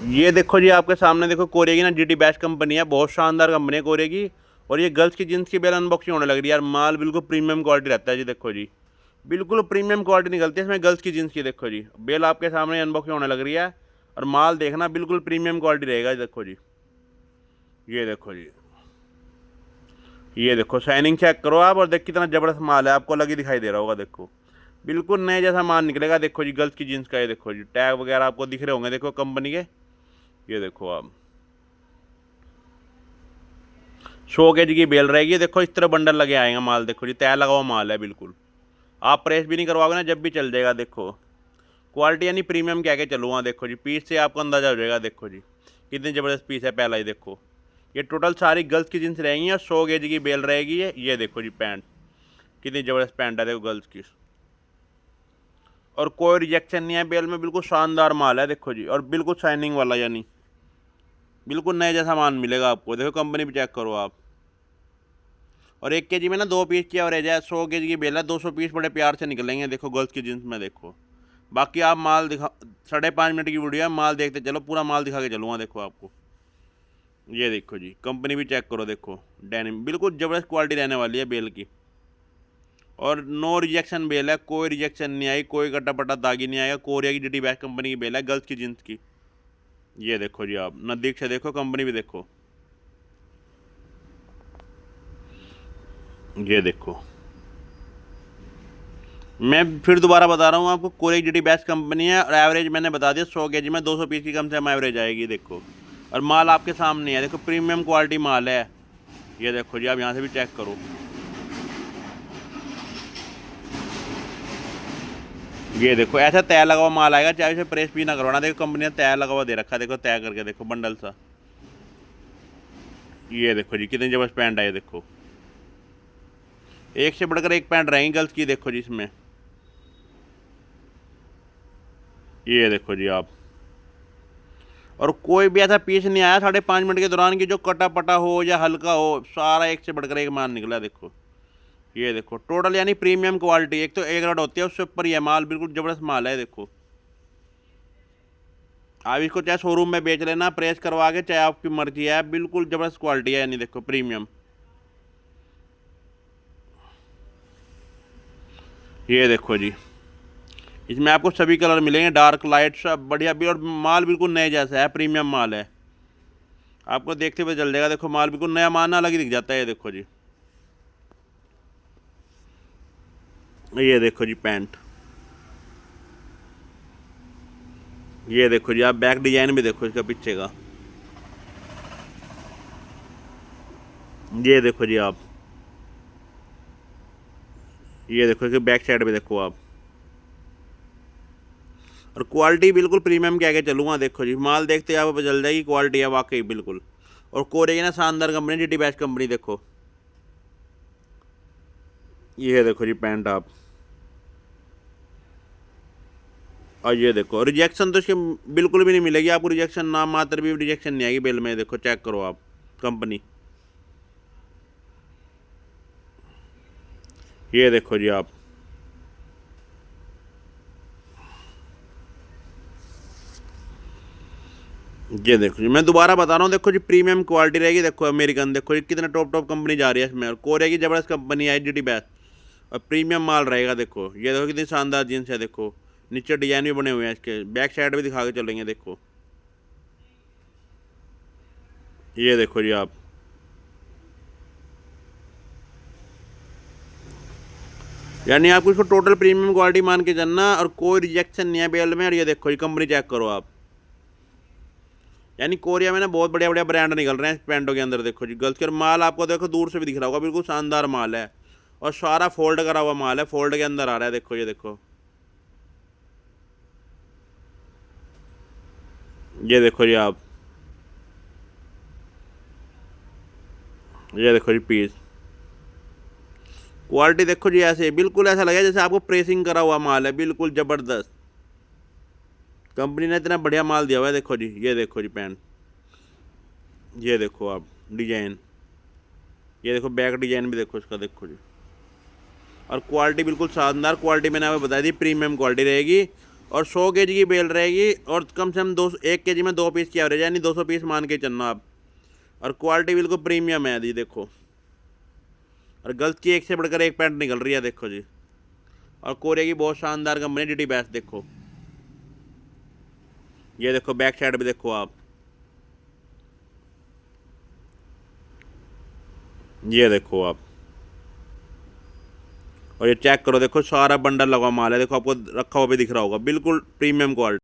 ये देखो जी, आपके सामने देखो कोरिया की ना जीटी बेस्ट कंपनी है, बहुत शानदार कंपनी है कोरिया की। और ये गर्ल्स की जींस की बेल अनबॉक्सिंग होने लग रही है यार। माल बिल्कुल प्रीमियम क्वालिटी रहता है जी। देखो जी, बिल्कुल प्रीमियम क्वालिटी निकलती है इसमें गर्ल्स की जींस की। देखो जी, बेल आपके सामने अनबॉक्सिंग होने लग रही है। और माल देखना बिल्कुल प्रीमियम क्वालिटी रहेगा। देखो जी, ये देखो जी, ये देखो शाइनिंग चेक करो आप, और देख कितना जबरदस्त माल है, आपको अलग ही दिखाई दे रहा होगा। देखो बिल्कुल नए जैसा माल निकलेगा। देखो जी, गर्ल्स की जींस का। ये देखो जी, टैग वगैरह आपको दिख रहे होंगे देखो कंपनी के। ये देखो आप, 100 kg की बेल रहेगी। देखो इस तरह बंडल लगे आएगा माल। देखो जी, तय लगा हुआ माल है बिल्कुल। आप प्रेस भी नहीं करवाओगे ना, जब भी चल जाएगा। देखो क्वालिटी यानी प्रीमियम कह के चलूँगा। देखो जी, पीस से आपको अंदाजा हो जाएगा। देखो जी, कितनी ज़बरदस्त पीस है पहला ही। देखो ये टोटल सारी गर्ल्स की जींस रहेंगी और 100 kg की बेल रहेगी। ये देखो जी पैंट, कितनी ज़बरदस्त पैंट है देखो गर्ल्स की। और कोई रिजेक्शन नहीं है बेल में, बिल्कुल शानदार माल है। देखो जी, और बिल्कुल शाइनिंग वाला, यानी बिल्कुल नए जैसा माल मिलेगा आपको। देखो कंपनी भी चेक करो आप। और 1 kg में ना 2 पीस की एवरेज है। 100 kg की बेल है, 200 पीस बड़े प्यार से निकलेंगे। देखो गर्ल्स की जींस में। देखो बाकी आप माल दिखा, 5.5 मिनट की वीडियो है, माल देखते चलो, पूरा माल दिखा के चलूँगा। देखो आपको, ये देखो जी, कंपनी भी चेक करो। देखो डेनिम बिल्कुल ज़बरदस्त क्वालिटी रहने वाली है बेल की। और नो रिजेक्शन बेल है, कोई रिजेक्शन नहीं आई, कोई कटा पटा दागी नहीं आएगा। कोरिया की जीटी बैक कंपनी की बेल है गर्ल्स की जींस की। ये देखो जी, आप नज़दीक से देखो, कंपनी भी देखो। ये देखो, मैं फिर दोबारा बता रहा हूँ आपको, कोरिया की जीटी बेस्ट कंपनी है। और एवरेज मैंने बता दिया, 100 kg में 200 पीस की कम से कम एवरेज आएगी। देखो, और माल आपके सामने है। देखो प्रीमियम क्वालिटी माल है। ये देखो जी, आप यहाँ से भी चेक करो। ये देखो, ऐसा तय लगा हुआ माल आएगा, चाहे इसे प्रेस भी ना करवाना। देखो कंपनी ने तय लगा हुआ दे रखा है। देखो तय करके देखो, बंडल सा। ये देखो जी, कितनी जबरदस्त पैंट है। ये देखो, एक से बढ़कर एक पैंट रहेंगी गर्ल्स की। देखो जी इसमें, ये देखो जी आप। और कोई भी ऐसा पीस नहीं आया 5.5 मिनट के दौरान की जो कटा पटा हो या हल्का हो। सारा एक से बढ़कर एक माल निकला। देखो, ये देखो टोटल यानी प्रीमियम क्वालिटी। एक तो एक रड होती है, उससे ऊपर ही है माल, बिल्कुल जबरदस्त माल है। देखो आप इसको चाहे शोरूम में बेच लेना प्रेस करवा के, चाहे आपकी मर्जी है, बिल्कुल जबरदस्त क्वालिटी है। यानी देखो प्रीमियम। ये देखो जी, इसमें आपको सभी कलर मिलेंगे, डार्क लाइट सब बढ़िया भी। और माल बिल्कुल नए जैसा है, प्रीमियम माल है। आपको देखते हुए चल जाएगा। देखो माल बिल्कुल नया, माल ना अलग ही दिख जाता है। ये देखो जी, ये देखो जी पैंट। ये देखो जी, आप बैक डिजाइन भी देखो इसका पीछे का। ये देखो जी आप, ये देखो इसके बैक साइड पे देखो आप। और क्वालिटी बिल्कुल प्रीमियम कह के चलूँगा। देखो जी, माल देखते आप चल जाएगी, क्वालिटी है वाकई बिल्कुल। और कोरिया की ना शानदार कंपनी, जीटी बेस्ट कंपनी। देखो ये देखो जी पैंट आप। और ये देखो, रिजेक्शन तो इसके बिल्कुल भी नहीं मिलेगी आपको। रिजेक्शन नाम मात्र भी रिजेक्शन नहीं आएगी बिल में। देखो चेक करो आप कंपनी। ये देखो जी आप, ये देखो जी, मैं दोबारा बता रहा हूँ। देखो जी, प्रीमियम क्वालिटी रहेगी। देखो अमेरिकन, देखो जी कितने टॉप टॉप कंपनी जा रही है इसमें। और कोरिया की जबरदस्त कंपनी है जीटी बेस्ट, और प्रीमियम माल रहेगा। देखो ये देखो कितनी शानदार जीन्स है। देखो नीचे डिजाइन भी बने हुए हैं, इसके बैक साइड भी दिखा के चलेंगे। देखो ये देखो जी आप, यानी आपको इसको टोटल प्रीमियम क्वालिटी मान के चलना। और कोई रिजेक्शन नहीं है बेल में। और ये देखो ये कंपनी चेक करो आप। यानी कोरिया में ना बहुत बढ़िया बढ़िया ब्रांड निकल रहे हैं इस पैंटों के अंदर। देखो जी गर्ल्स के, माल आपको देखो दूर से भी दिख रहा होगा, बिल्कुल शानदार माल है। और सारा फोल्ड करा हुआ माल है, फोल्ड के अंदर आ रहा है। देखो ये देखो, ये देखो जी आप, ये देखो जी पीस। क्वालिटी देखो जी, ऐसे बिल्कुल ऐसा लगे जैसे आपको प्रेसिंग करा हुआ माल है, बिल्कुल ज़बरदस्त। कंपनी ने इतना बढ़िया माल दिया हुआ है। देखो जी, ये देखो जी पैंट। ये देखो आप डिजाइन, ये देखो बैक डिजाइन भी देखो इसका। देखो जी, और क्वालिटी बिल्कुल शानदार क्वालिटी, मैंने आपको बता दी प्रीमियम क्वालिटी रहेगी। और 100 केजी की बेल रहेगी और कम से कम 1 केजी में 2 पीस की एवरेज है, यानी 200 पीस मान के चलना आप। और क्वालिटी बिल्कुल प्रीमियम है जी देखो। और गर्ल्स की एक से बढ़कर एक पैंट निकल रही है देखो जी। और कोरिया की बहुत शानदार कंपनी डीडी बेस्ट देखो। ये देखो बैक साइड भी देखो आप, ये देखो आप। और ये चेक करो देखो, सारा बंडल लगा माल है देखो, आपको रखा हुआ भी दिख रहा होगा, बिल्कुल प्रीमियम क्वालिटी।